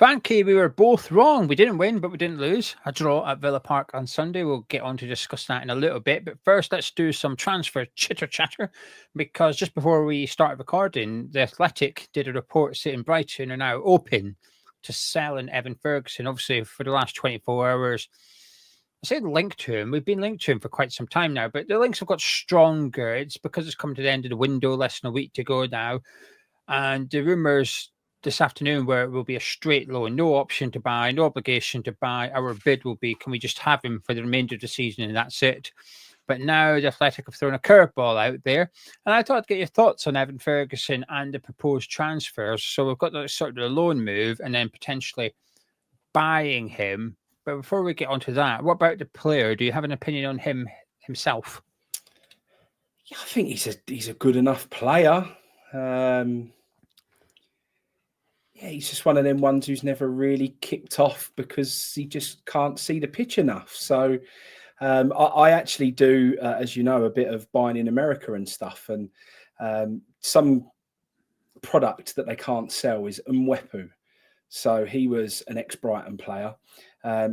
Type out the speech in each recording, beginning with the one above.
Frankie, we were both wrong. We didn't win, but we didn't lose. A draw at Villa Park on Sunday. We'll get on to discuss that in a little bit. But first, let's do some transfer chitter chatter. Because just before we started recording, The Athletic did a report saying Brighton are now open to selling Evan Ferguson. Obviously, for the last 24 hours, I say linked to him. We've been linked to him for quite some time now, but the links have got stronger. It's because it's come to the end of the window, less than a week to go now. And the rumours this afternoon where it will be a straight loan, no option to buy, no obligation to buy. Our bid will be, can we just have him for the remainder of the season and that's it? But now the Athletic have thrown a curveball out there. And I thought I'd get your thoughts on Evan Ferguson and the proposed transfers. So we've got the sort of the loan move and then potentially buying him. But before we get onto that, what about the player? Do you have an opinion on him himself? Yeah, I think he's a good enough player. Yeah, he's just one of them ones who's never really kicked off because he just can't see the pitch enough. So I actually do, as you know, a bit of buying in America and stuff. And some product that they can't sell is Mwepu. So he was an ex-Brighton player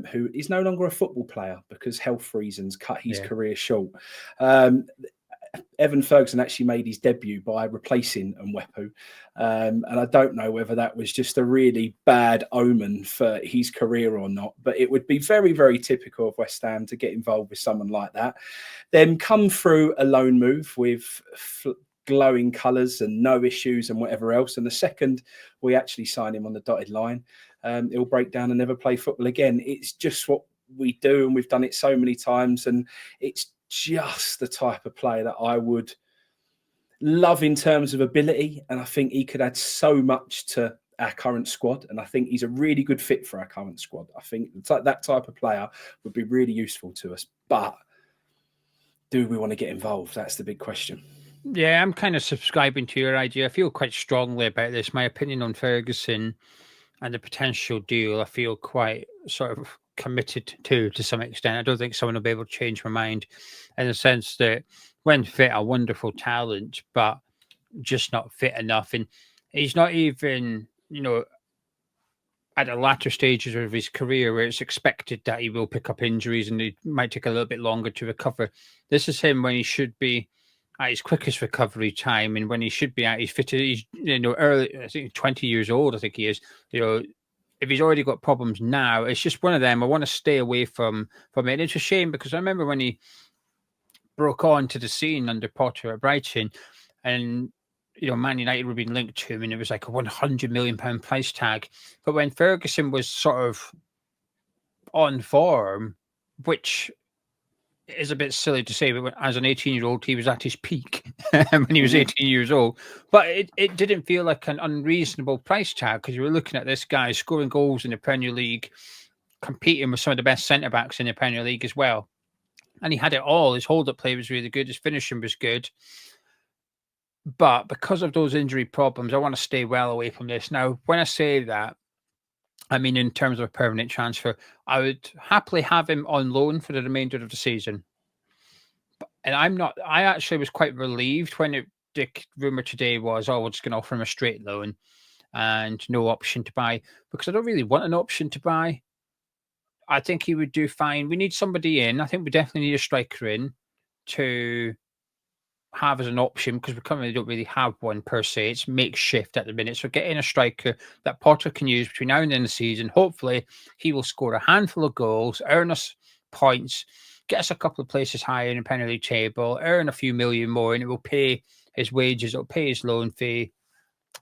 who is no longer a football player because health reasons cut his career short. Evan Ferguson actually made his debut by replacing Mwepu. And I don't know whether that was just a really bad omen for his career or not, but it would be very, very typical of West Ham to get involved with someone like that. Then come through a loan move with glowing colours and no issues and whatever else. And the second we actually sign him on the dotted line, he'll break down and never play football again. It's just what we do, and we've done it so many times, and it's just the type of player that I would love in terms of ability. And I think he could add so much to our current squad. And I think he's a really good fit for our current squad. I think that type of player would be really useful to us. But do we want to get involved? That's the big question. Yeah, I'm kind of subscribing to your idea. I feel quite strongly about this. My opinion on Ferguson and the potential deal, I feel quite sort of committed to some extent. I don't think someone will be able to change my mind in the sense that when fit, a wonderful talent, but just not fit enough. And he's not even, at the latter stages of his career where it's expected that he will pick up injuries and it might take a little bit longer to recover. This is him when he should be at his quickest recovery time and when he should be at his fittest. He's, early, I think 20 years old, I think he is. If he's already got problems now, it's just one of them. I want to stay away from it. And it's a shame because I remember when he broke on to the scene under Potter at Brighton and, Man United were being linked to him and it was like a £100 million price tag. But when Ferguson was sort of on form, which is a bit silly to say, but as an 18-year-old, he was at his peak when he was 18 years old. But it didn't feel like an unreasonable price tag because you were looking at this guy scoring goals in the Premier League, competing with some of the best centre-backs in the Premier League as well. And he had it all. His hold-up play was really good. His finishing was good. But because of those injury problems, I want to stay well away from this. Now, when I say that, I mean, in terms of a permanent transfer, I would happily have him on loan for the remainder of the season. And I actually was quite relieved when the rumour today was, we're just going to offer him a straight loan and no option to buy, because I don't really want an option to buy. I think he would do fine. We need somebody in. I think we definitely need a striker in to have as an option because we currently don't really have one per se. It's makeshift at the minute. So getting a striker that Potter can use between now and the end of the season. Hopefully he will score a handful of goals, earn us points, get us a couple of places higher in the Premier League table, earn a few million more, and it will pay his wages, it'll pay his loan fee.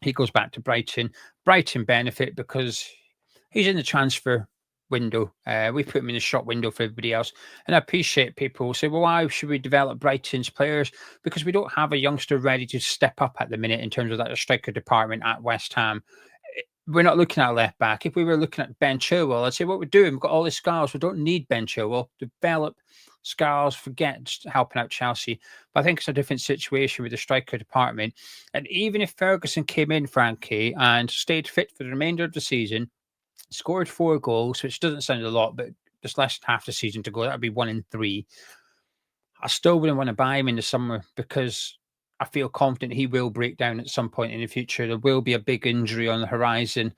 He goes back to Brighton. Brighton benefit because he's in the transfer window. We put him in the shop window for everybody else. And I appreciate people say, well, why should we develop Brighton's players? Because we don't have a youngster ready to step up at the minute in terms of that striker department at West Ham. We're not looking at a left back. If we were looking at Ben Chilwell, I'd say what we're doing, we've got all these scars. We don't need Ben Chilwell. Develop scars, forget helping out Chelsea. But I think it's a different situation with the striker department. And even if Ferguson came in, Frankie, and stayed fit for the remainder of the season, scored 4 goals, which doesn't sound a lot, but there's less than half the season to go. That would be 1 in 3. I still wouldn't want to buy him in the summer because I feel confident he will break down at some point in the future. There will be a big injury on the horizon.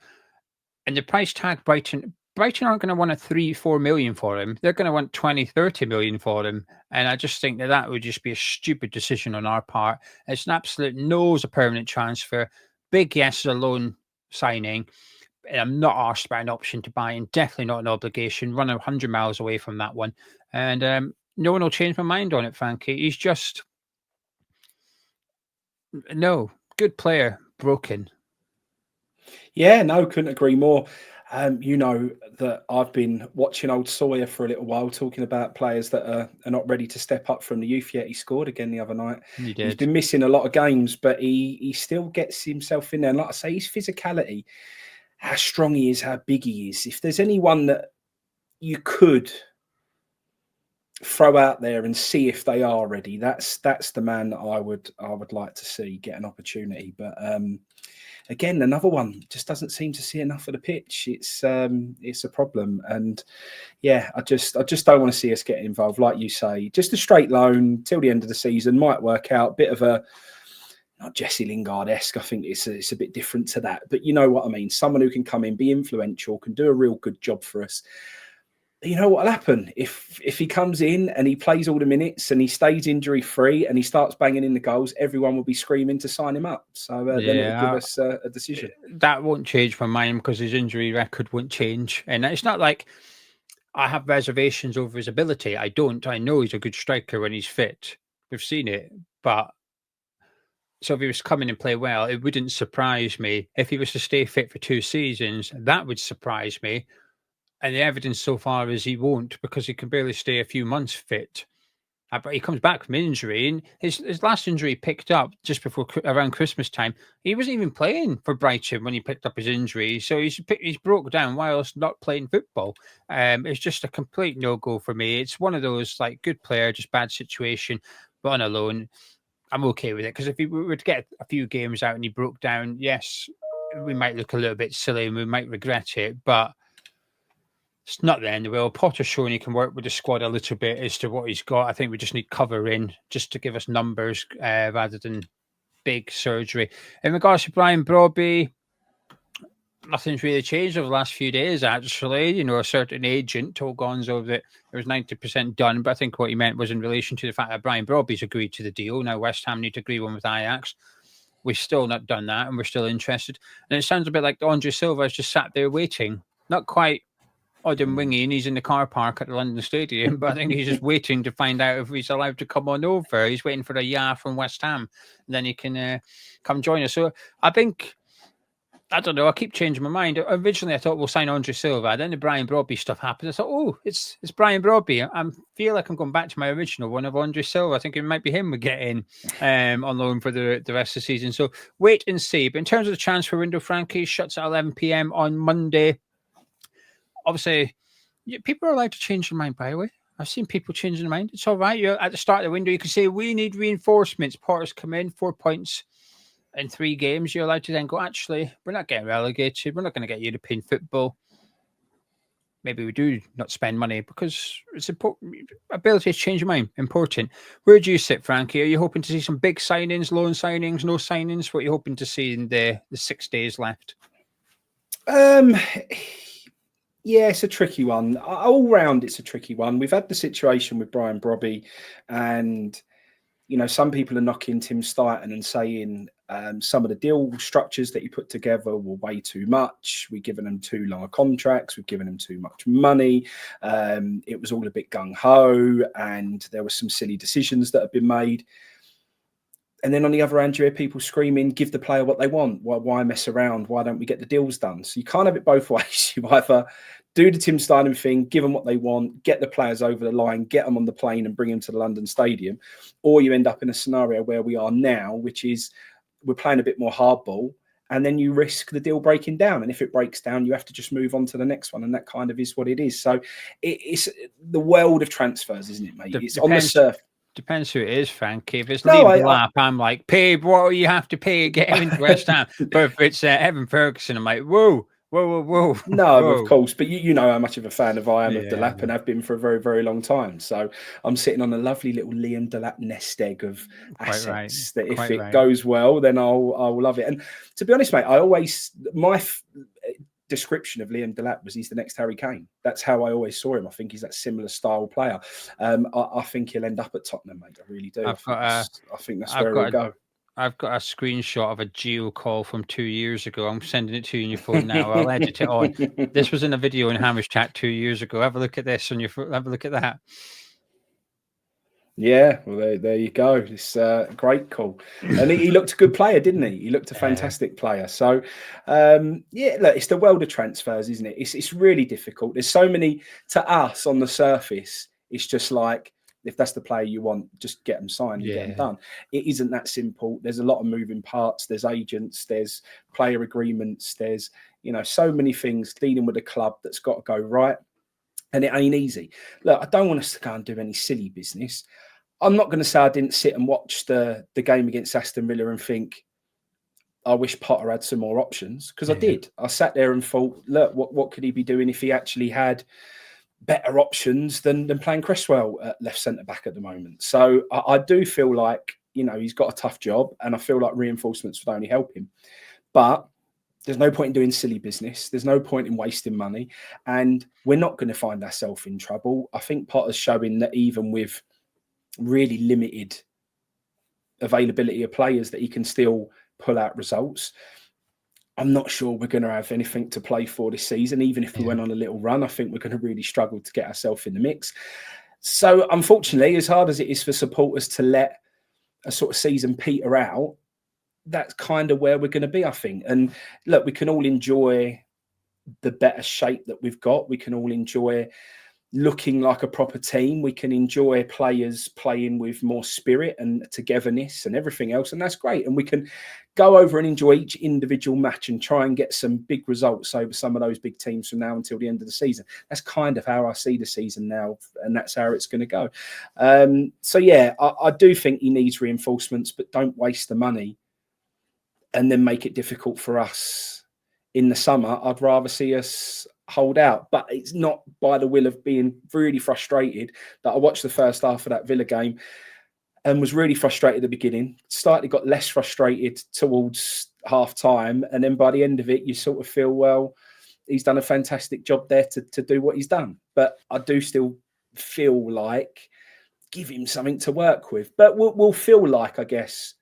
And the price tag Brighton aren't going to want a 3-4 million for him. They're going to want 20-30 million for him. And I just think that would just be a stupid decision on our part. It's an absolute no as a permanent transfer. Big yes as a loan signing. And I'm not asked about an option to buy, and definitely not an obligation. Run 100 miles away from that one. And no one will change my mind on it, Frankie. He's just no good player, broken. Yeah, no, couldn't agree more. You know that I've been watching old Sawyer for a little while, talking about players that are not ready to step up from the youth yet. He scored again the other night. He did. He's been missing a lot of games, but he still gets himself in there. And like I say, his physicality, how strong he is, how big he is. If there's anyone that you could throw out there and see if they are ready, that's the man that I would like to see get an opportunity. But again, another one just doesn't seem to see enough of the pitch. It's a problem, and yeah, I just don't want to see us get involved. Like you say, just a straight loan till the end of the season might work out. Bit of a not Jesse Lingard-esque. I think it's a bit different to that, but you know what I mean. Someone who can come in, be influential, can do a real good job for us. You know what'll happen if he comes in and he plays all the minutes and he stays injury free and he starts banging in the goals, everyone will be screaming to sign him up. So then it'll give us a decision. That won't change my mind because his injury record won't change. And it's not like I have reservations over his ability. I don't. I know he's a good striker when he's fit. We've seen it. But so if he was to come in and play well, it wouldn't surprise me. If he was to stay fit for 2 seasons, that would surprise me. And the evidence so far is he won't, because he can barely stay a few months fit. But he comes back from injury, and his last injury picked up just before around Christmas time. He wasn't even playing for Brighton when he picked up his injury, so he's broke down whilst not playing football. It's just a complete no-go for me. It's one of those like good player, just bad situation, but on a loan, I'm okay with it, because if we were to get a few games out and he broke down, yes, we might look a little bit silly and we might regret it, but it's not the end of the world. Potter's showing he can work with the squad a little bit as to what he's got. I think we just need cover in just to give us numbers rather than big surgery. In regards to Brian Brobby, nothing's really changed over the last few days, actually. You know, a certain agent told Gonzo that it was 90% done, but I think what he meant was in relation to the fact that Brian Brobby's agreed to the deal. Now West Ham need to agree one with Ajax. We've still not done that, and we're still interested. And it sounds a bit like Andre Silva has just sat there waiting. Not quite odd and wingy, and he's in the car park at the London Stadium, but I think he's just waiting to find out if he's allowed to come on over. He's waiting for a yeah from West Ham, and then he can come join us. So I think, I don't know, I keep changing my mind. Originally, I thought we'll sign Andre Silva. Then the Brian Brobby stuff happened. I thought, oh, it's Brian Brobby. I feel like I'm going back to my original one of Andre Silva. I think it might be him we get in on loan for the rest of the season. So wait and see. But in terms of the transfer window, Frankie shuts at 11 p.m. on Monday. Obviously, people are allowed to change their mind, by the way. I've seen people changing their mind. It's all right. You're at the start of the window, you can say, we need reinforcements. Porter's come in, 4 points in 3 games. You're allowed to then go, actually, we're not getting relegated. We're not going to get European football. Maybe we do not spend money because it's important. Ability to change your mind, important. Where do you sit, Frankie? Are you hoping to see some big signings, loan signings, no signings? What are you hoping to see in the 6 days left? Yeah, it's a tricky one. All round, it's a tricky one. We've had the situation with Brian Brobby, and you know, some people are knocking Tim Stuyton and saying some of the deal structures that he put together were way too much. We've given them too long contracts. We've given them too much money. It was all a bit gung-ho, and there were some silly decisions that have been made. And then on the other hand, you hear people screaming, give the player what they want. Why mess around? Why don't we get the deals done? So you can't have it both ways. You either do the Tim Stuyton thing, give them what they want, get the players over the line, get them on the plane and bring them to the London Stadium, or you end up in a scenario where we are now, which is we're playing a bit more hardball, and then you risk the deal breaking down. And if it breaks down, you have to just move on to the next one. And that kind of is what it is. So it's the world of transfers, isn't it, mate? It's on the surface. Depends who it is, Frankie. If it's Liam Delap, I'm like, pay what you have to pay to get him into West Ham. But if it's Evan Ferguson, I'm like, whoa. No, whoa. Of course. But you know how much of a fan of I am of Delap, and have been for a very, very long time. So I'm sitting on a lovely little Liam Delap nest egg of assets that if it goes well, then I'll love it. And to be honest, mate, description of Liam Delap was he's the next Harry Kane. That's how I always saw him. I think he's that similar style player. I think he'll end up at Tottenham, mate. I really do. I think that's where he'll go. I've got a screenshot of a Geo call from 2 years ago. I'm sending it to you on your phone now. I'll edit it on. This was in a video in Hammers Chat 2 years ago. Have a look at this on your phone. Have a look at that. Yeah, well, there you go. It's a great call. And he looked a good player, didn't he? He looked a fantastic player. So, yeah, look, it's the world of transfers, isn't it? It's really difficult. There's so many, to us on the surface, it's just like, if that's the player you want, just get them signed and get them done. It isn't that simple. There's a lot of moving parts. There's agents, there's player agreements, there's, so many things dealing with a club that's got to go right. And it ain't easy. Look, I don't want us to go and do any silly business. I'm not going to say I didn't sit and watch the game against Aston Villa and think, I wish Potter had some more options, because I did. I sat there and thought, look, what could he be doing if he actually had better options than playing Cresswell at left centre-back at the moment. So I do feel like, he's got a tough job, and I feel like reinforcements would only help him. But there's no point in doing silly business. There's no point in wasting money. And we're not going to find ourselves in trouble. I think Potter's showing that even with really limited availability of players, that he can still pull out results. I'm not sure we're going to have anything to play for this season. Even if we went on a little run, I think we're going to really struggle to get ourselves in the mix. So unfortunately, as hard as it is for supporters to let a sort of season peter out, that's kind of where we're going to be, I think. And look, we can all enjoy the better shape that we've got. We can all enjoy looking like a proper team. We can enjoy players playing with more spirit and togetherness and everything else, and that's great. And we can go over and enjoy each individual match and try and get some big results over some of those big teams from now until the end of the season. That's kind of how I see the season now, and that's how it's going to go. So yeah, I do think he needs reinforcements, but don't waste the money and then make it difficult for us in the summer. I'd rather see us hold out, but it's not by the will of being really frustrated that I watched the first half of that Villa game and was really frustrated at the beginning, slightly got less frustrated towards half time, and then by the end of it you sort of feel, well, he's done a fantastic job there to do what he's done. But I do still feel like give him something to work with. But we'll feel like, I guess,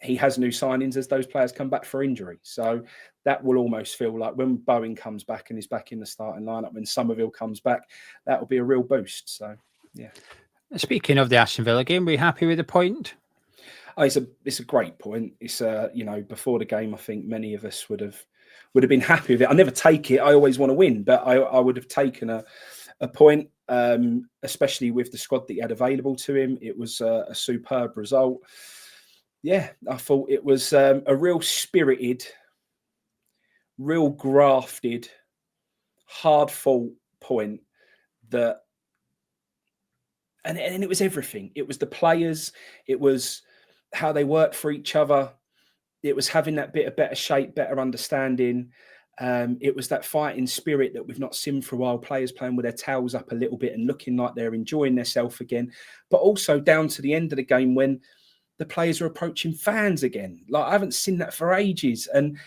he has new signings as those players come back for injury. So that will almost feel like when Bowen comes back and is back in the starting lineup, when Somerville comes back, that will be a real boost. So, yeah. Speaking of the Aston Villa game, were you happy with the point? Oh, it's a great point. It's before the game, I think many of us would have been happy with it. I never take it. I always want to win, but I would have taken a point, especially with the squad that he had available to him. It was a superb result. Yeah, I thought it was a real spirited, real grafted, hard-fought point that, and it was everything. It was the players. It was how they worked for each other. It was having that bit of better shape, better understanding. It was that fighting spirit that we've not seen for a while. Players playing with their tails up a little bit and looking like they're enjoying themselves again. But also down to the end of the game when the players are approaching fans again. Like, I haven't seen that for ages. And,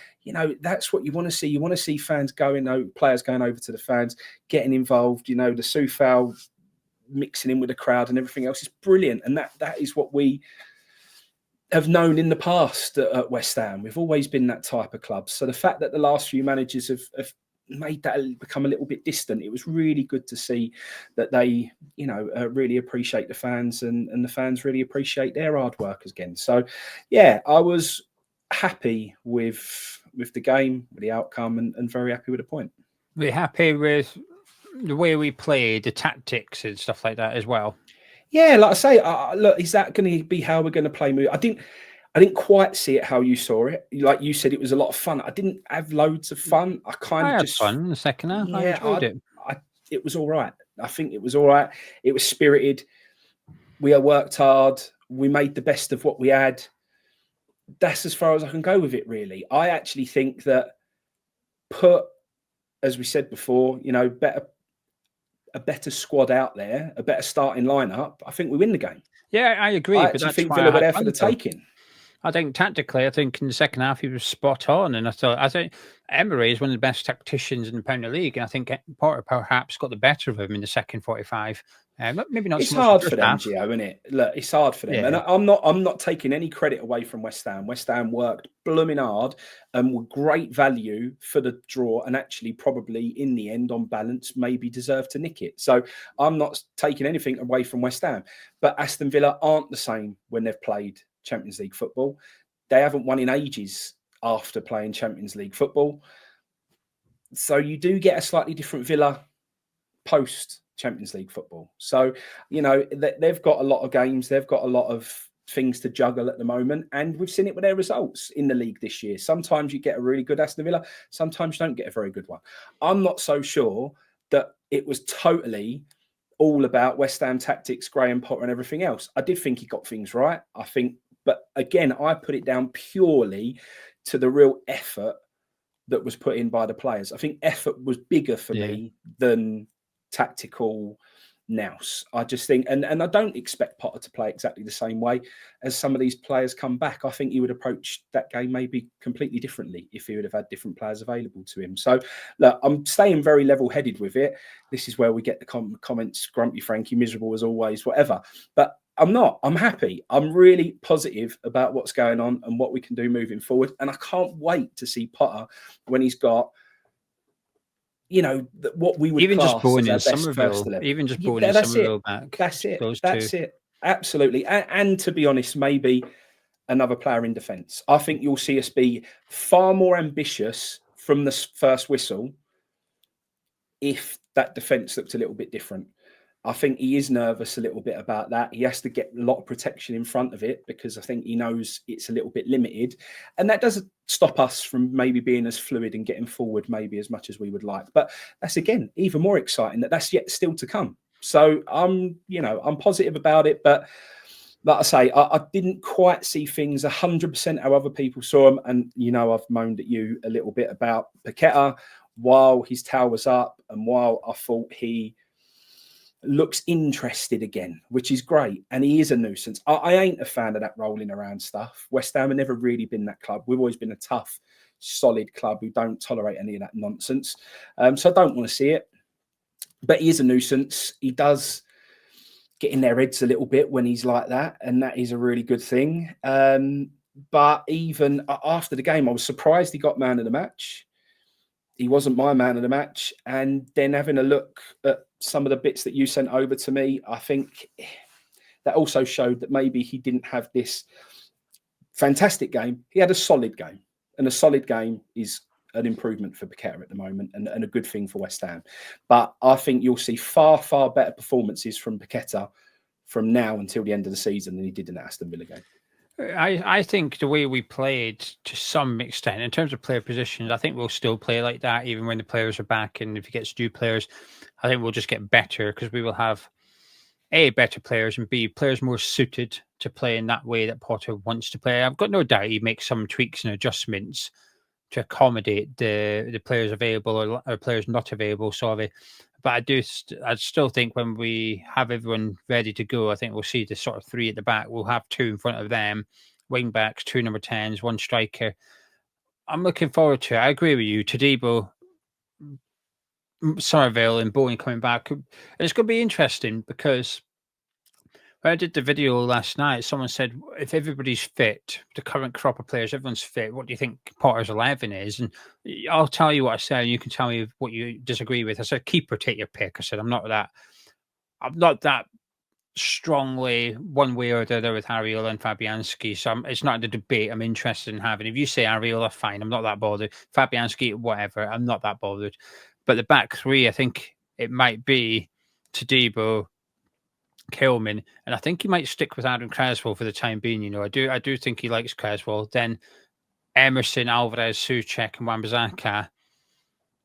that's what you want to see. You want to see players going over to the fans, getting involved, the Soufal mixing in with the crowd and everything else is brilliant. And that is what we have known in the past at West Ham. We've always been that type of club. So the fact that the last few managers have made that become a little bit distant, it was really good to see that they, really appreciate the fans and the fans really appreciate their hard work again. So, yeah, I was happy with the game, with the outcome, and very happy with the point. We're happy with the way we played, the tactics and stuff like that as well. Yeah, like I say, look, is that going to be how we're going to play? I didn't quite see it how you saw it. Like you said, it was a lot of fun. I didn't have loads of fun. I had fun in the second half. Yeah, I enjoyed it. It was all right. I think it was all right. It was spirited. We worked hard. We made the best of what we had. That's as far as I can go with it, really. I actually think that as we said before, a better squad out there, a better starting lineup, I think we win the game. Yeah, I agree. I actually think Villa were there for the taking. I think tactically, I think in the second half he was spot on, and I think Emery is one of the best tacticians in the Premier League, and I think Potter perhaps got the better of him in the second 45. Maybe not It's so much the hard for first them, half. Gio, isn't it? Look, it's hard for them, and Yeah, I'm not taking any credit away from West Ham. West Ham worked blooming hard and were great value for the draw, and actually probably in the end, on balance, maybe deserved to nick it. So I'm not taking anything away from West Ham, but Aston Villa aren't the same when they've played Champions League football. They haven't won in ages after playing Champions League football, so you do get a slightly different Villa post Champions League football. So, you know, they've got a lot of games, they've got a lot of things to juggle at the moment, and we've seen it with their results in the league this year. Sometimes you get a really good Aston Villa, sometimes you don't get a very good one. I'm not so sure that it was totally all about West Ham tactics, Graham Potter, and everything else. I did think he got things right, I think, but again, I put it down purely to the real effort that was put in by the players. I think effort was bigger for me than tactical nous. I just think, and I don't expect Potter to play exactly the same way as some of these players come back. I think he would approach that game maybe completely differently if he would have had different players available to him. So look, I'm staying very level-headed with it. This is where we get the comments, grumpy Frankie, miserable as always, whatever. But I'm not. I'm happy. I'm really positive about what's going on and what we can do moving forward. And I can't wait to see Potter when he's got, you know, what we would even just class Bowen as in our best Somerville, first 11. even just Bowen in That's Somerville it. back. That's it. Those That's two. it. Absolutely. And to be honest, maybe another player in defence. I think you'll see us be far more ambitious from the first whistle if that defence looked a little bit different. I think he is nervous a little bit about that. He has to get a lot of protection in front of it because I think he knows it's a little bit limited. And that doesn't stop us from maybe being as fluid and getting forward maybe as much as we would like. But that's, again, even more exciting that that's yet still to come. So I'm positive about it. But like I say, I didn't quite see things 100% how other people saw them. And, you know, I've moaned at you a little bit about Paqueta while his towel was up and while I thought he looks interested again, which is great. And he is a nuisance. I ain't a fan of that rolling around stuff. West Ham have never really been that club. We've always been a tough, solid club who don't tolerate any of that nonsense. So I don't want to see it. But he is a nuisance. He does get in their heads a little bit when he's like that. And that is a really good thing. But even after the game, I was surprised he got man of the match. He wasn't my man of the match. And then having a look at some of the bits that you sent over to me, I think that also showed that maybe he didn't have this fantastic game. He had a solid game. And a solid game is an improvement for Paqueta at the moment and a good thing for West Ham. But I think you'll see far, far better performances from Paqueta from now until the end of the season than he did in the Aston Villa game. I think the way we played to some extent, in terms of player positions, I think we'll still play like that even when the players are back. And if he gets new players, I think we'll just get better because we will have A, better players, and B, players more suited to play in that way that Potter wants to play. I've got no doubt he makes some tweaks and adjustments to accommodate the players available or players not available. Sorry. But I still think when we have everyone ready to go, I think we'll see the sort of three at the back. We'll have two in front of them, wing backs, two number 10s, one striker. I'm looking forward to it. I agree with you. Tadibo, Somerville, and Bowen coming back. And it's going to be interesting because when I did the video last night, someone said, if everybody's fit, the current crop of players, everyone's fit, what do you think Potter's 11 is? And I'll tell you what I said, and you can tell me what you disagree with. I said, keeper, take your pick. I said, I'm not that strongly one way or the other with Ariola and Fabianski. So it's not the debate I'm interested in having. If you say Ariola, fine, I'm not that bothered. Fabianski, whatever, I'm not that bothered. But the back three, I think it might be Tadibo, Kilman, and I think he might stick with Adam Creswell for the time being. You know, I do think he likes Creswell. Then Emerson, Alvarez, Souček, and Wan-Bissaka.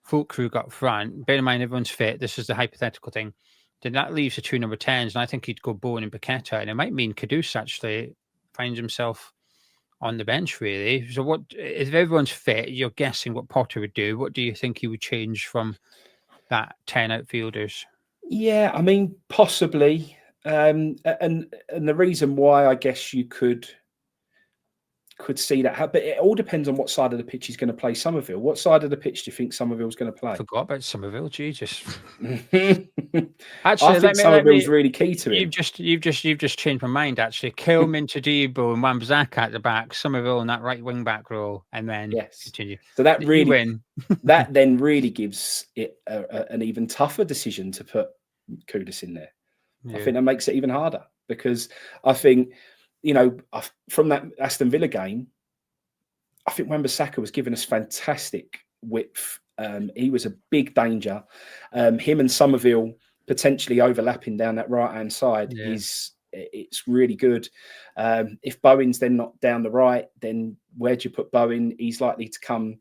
Full crew got front. Bear in mind, everyone's fit. This is the hypothetical thing. Then that leaves the two number 10s, and I think he'd go Bowen and Paqueta, and it might mean Kudus actually finds himself on the bench, really. So what if everyone's fit? You're guessing what Potter would do. What do you think he would change from that 10 outfielders? Yeah, I mean, possibly. And the reason why I guess you could could see that happen. But it all depends on what side of the pitch he's going to play Somerville. What side of the pitch do you think Somerville's going to play? Forgot about Somerville, Jesus. I think Somerville's really key to him. You've just changed my mind. Actually, Kilman, Tadibo, and Wan-Bissaka at the back, Somerville in that right wing back role, and then continue. So that really that then really gives it an even tougher decision to put Kudus in there. Yeah. I think that makes it even harder, because I think, from that Aston Villa game, I think Wan-Bissaka was giving us fantastic width. He was a big danger. Him and Somerville potentially overlapping down that right-hand side it's really good. If Bowen's then not down the right, then where do you put Bowen? He's likely to come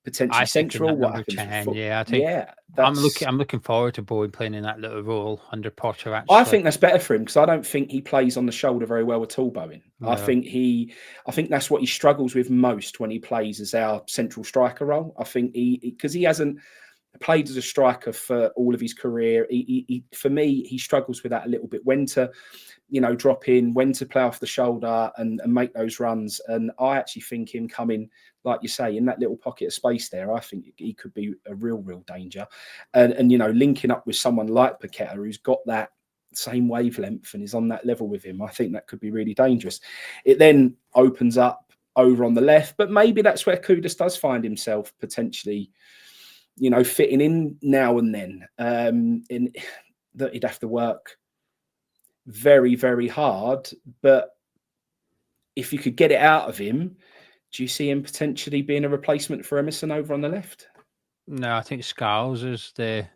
potentially central. What happens? 10, I think. Yeah, I'm looking forward to Bowen playing in that little role under Potter. Actually, I think that's better for him, because I don't think he plays on the shoulder very well at all, Bowen. No. I think that's what he struggles with most when he plays as our central striker role. I think because he hasn't played as a striker for all of his career. For me, he struggles with that a little bit. When to, drop in, when to play off the shoulder and make those runs. And I actually think him coming, like you say, in that little pocket of space there, I think he could be a real danger. And linking up with someone like Paqueta, who's got that same wavelength and is on that level with him, I think that could be really dangerous. It then opens up over on the left, but maybe that's where Kudus does find himself potentially, fitting in now and then. In that he'd have to work very, very hard. But if you could get it out of him, do you see him potentially being a replacement for Emerson over on the left? No, I think Scarles is the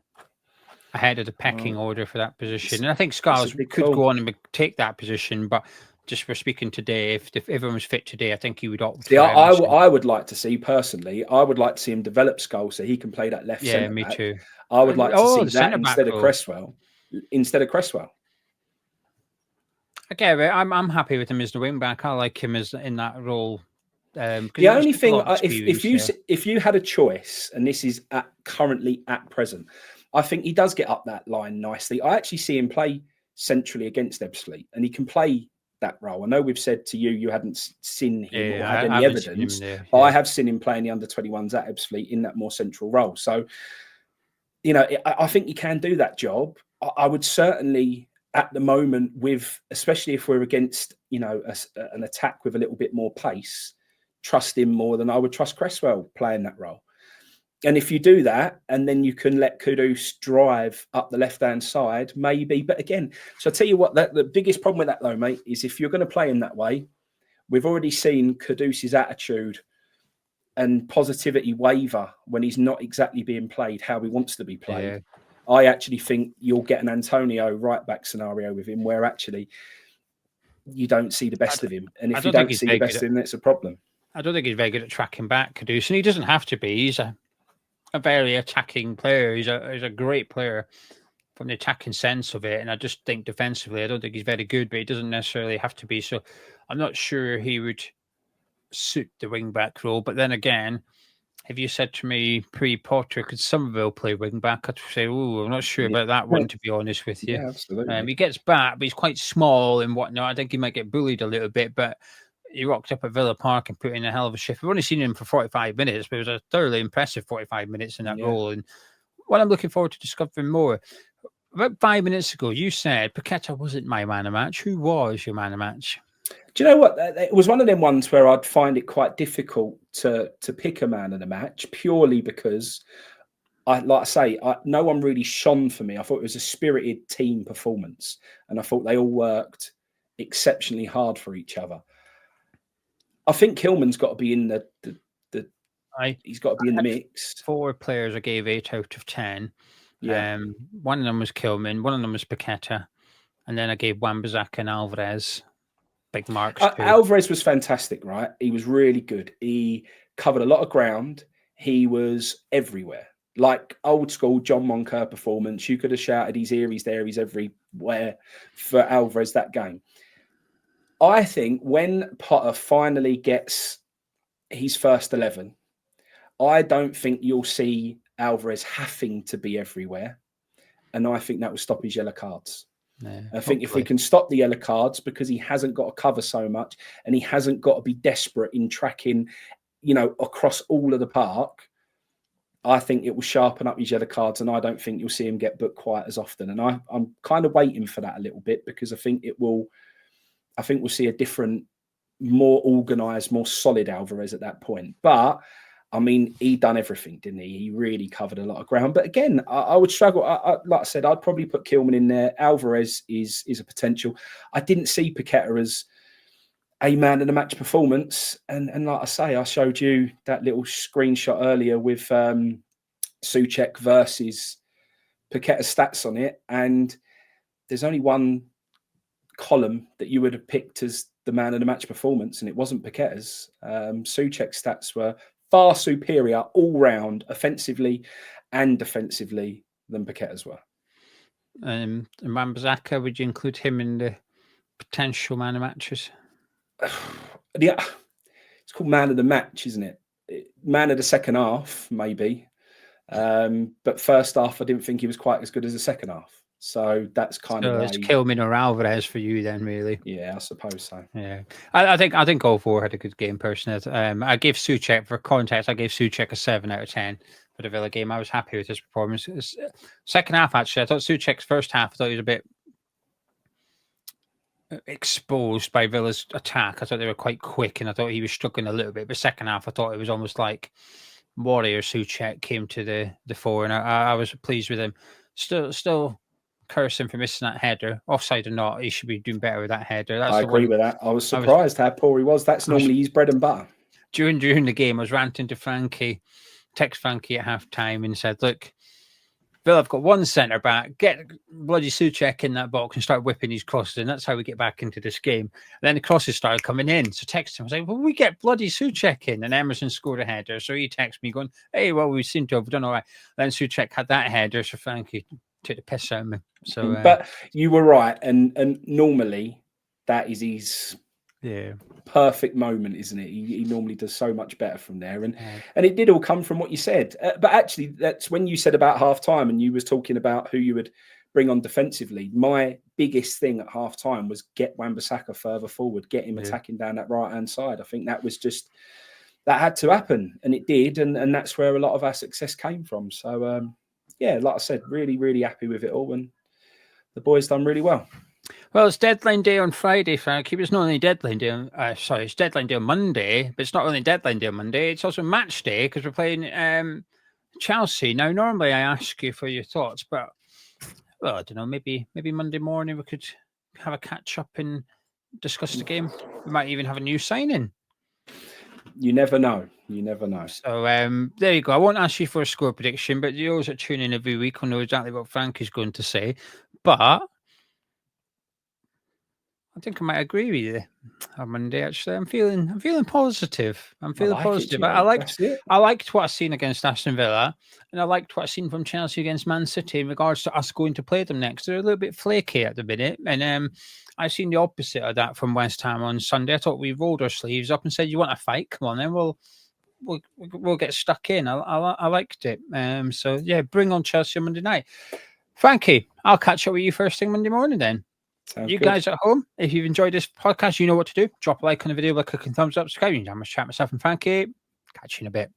ahead of the pecking order for that position. And I think Scarles could go on and take that position, but just for speaking today, if everyone was fit today, I think he would opt. I would like to see, personally, him develop Scarles so he can play that left centre back. Me too. I would like to see that instead of Cresswell. Okay, I'm happy with him as the wing back. I like him as in that role. The only thing, if you had a choice, and this is currently at present, I think he does get up that line nicely. I actually see him play centrally against Ebbsfleet, and he can play that role. I know we've said to you hadn't seen him or had any evidence, but I have seen him playing the under-21s at Ebbsfleet in that more central role. So, I think he can do that job. I would certainly, at the moment, especially if we're against, an attack with a little bit more pace, trust him more than I would trust Cresswell playing that role. And if you do that, and then you can let Kudus drive up the left-hand side, maybe. But again, so I tell you what, the biggest problem with that, though, mate, is if you're going to play him that way, we've already seen Kudus's attitude and positivity waver when he's not exactly being played how he wants to be played. Yeah. I actually think you'll get an Antonio right-back scenario with him where actually you don't see the best of him. And if you don't see the best of him, that's a problem. I don't think he's very good at tracking back, Kudus, and he doesn't have to be. He's a very attacking player. He's a great player from the attacking sense of it. And I just think defensively, I don't think he's very good, but he doesn't necessarily have to be. So I'm not sure he would suit the wing back role. But then again, if you said to me pre-Potter, could Somerville play wing back? I'd say, I'm not sure about that one, to be honest with you. Yeah, absolutely. He gets back, but he's quite small and whatnot. I think he might get bullied a little bit, but he rocked up at Villa Park and put in a hell of a shift. We've only seen him for 45 minutes, but it was a thoroughly impressive 45 minutes in that role. And what I'm looking forward to discovering more. About 5 minutes ago, you said Paqueta wasn't my man of match. Who was your man of match? Do you know what? It was one of them ones where I'd find it quite difficult to pick a man of the match, purely because, no one really shone for me. I thought it was a spirited team performance, and I thought they all worked exceptionally hard for each other. I think Kilman's got to be in he's got to be in the mix. 4 players I gave 8 out of 10. Yeah. One of them was Kilman, one of them was Paqueta, and then I gave Wan-Bissaka and Alvarez big marks too. Alvarez was fantastic, right? He was really good. He covered a lot of ground. He was everywhere. Like old school John Moncur performance. You could have shouted, he's here, he's there, he's everywhere for Alvarez that game. I think when Potter finally gets his first 11, I don't think you'll see Alvarez having to be everywhere. And I think that will stop his yellow cards. Yeah, I think if we can stop the yellow cards, because he hasn't got to cover so much and he hasn't got to be desperate in tracking, across all of the park, I think it will sharpen up his yellow cards, and I don't think you'll see him get booked quite as often. And I'm kind of waiting for that a little bit, because I think we'll see a different, more organised, more solid Alvarez at that point. But I mean, he done everything, didn't he? He really covered a lot of ground. But again, I would struggle. Like I said, I'd probably put Kilman in there. Alvarez is a potential. I didn't see Paqueta as a man in a match performance. And like I say, I showed you that little screenshot earlier with Souček versus Paqueta's stats on it. And there's only one column that you would have picked as the man in the match performance, and it wasn't Paqueta's. Souček's stats were far superior all round, offensively and defensively, than Paqueta's were. And Wan-Bissaka, would you include him in the potential man of matches? Yeah, it's called man of the match, isn't it? Man of the second half, maybe. But first half, I didn't think he was quite as good as the second half. So that's kind of it's Kilman or Alvarez for you then, really. Yeah, I suppose so. Yeah, I think all four had a good game personally. I gave Souček, for context, I gave Souček a 7 out of 10 for the Villa game. I was happy with his performance. Second half, actually, I thought Souček's first half, I thought he was a bit exposed by Villa's attack. I thought they were quite quick, and I thought he was struggling a little bit. But second half, I thought it was almost like Warrior Souček came to the fore, and I was pleased with him. Still curse him for missing that header, offside or not. He should be doing better with that header. I agree with that. I was surprised how poor he was. That's normally his bread and butter. During the game, I was ranting to Frankie, text Frankie at half time, and said, "Look, Villa have got one centre back. Get bloody Souček in that box and start whipping these crosses, and that's how we get back into this game." And then the crosses started coming in. So text him, I was like, "Well, we get bloody Souček in," and Emerson scored a header. So he texted me going, "Hey, well, we seem to have done all right." Then Souček had that header, so Frankie took the piss out of me. So, but you were right, and normally that is his perfect moment, isn't it? He normally does so much better from there, and it did all come from what you said. But actually, that's when you said about half time, and you was talking about who you would bring on defensively. My biggest thing at half time was get Wan-Bissaka further forward, get him attacking down that right hand side. I think that was just that had to happen, and it did, and that's where a lot of our success came from. So. Yeah, like I said, really, really happy with it all, and the boys done really well. Well, it's deadline day on Friday, Frankie. But it's not only deadline day on it's deadline day on Monday, but it's not only deadline day on Monday, it's also match day because we're playing Chelsea. Now, normally I ask you for your thoughts, but well, I don't know, maybe Monday morning we could have a catch up and discuss the game. We might even have a new signing. You never know. You never know. So there you go. I won't ask you for a score prediction, but those that tune in every week will know exactly what Frank is going to say. But I think I might agree with you on Monday. Actually, I'm feeling positive. I'm feeling positive. I liked what I've seen against Aston Villa, and I liked what I've seen from Chelsea against Man City in regards to us going to play them next. They're a little bit flaky at the minute, and I've seen the opposite of that from West Ham on Sunday. I thought we rolled our sleeves up and said, "You want a fight? Come on, then we'll get stuck in." I liked it. So yeah, bring on Chelsea on Monday night. Frankie, I'll catch up with you first thing Monday morning then. Sounds you good. Guys at home, if you've enjoyed this podcast, you know what to do. Drop a like on the video by clicking thumbs up, subscribe. You can chat myself and Frankie. Catch you in a bit.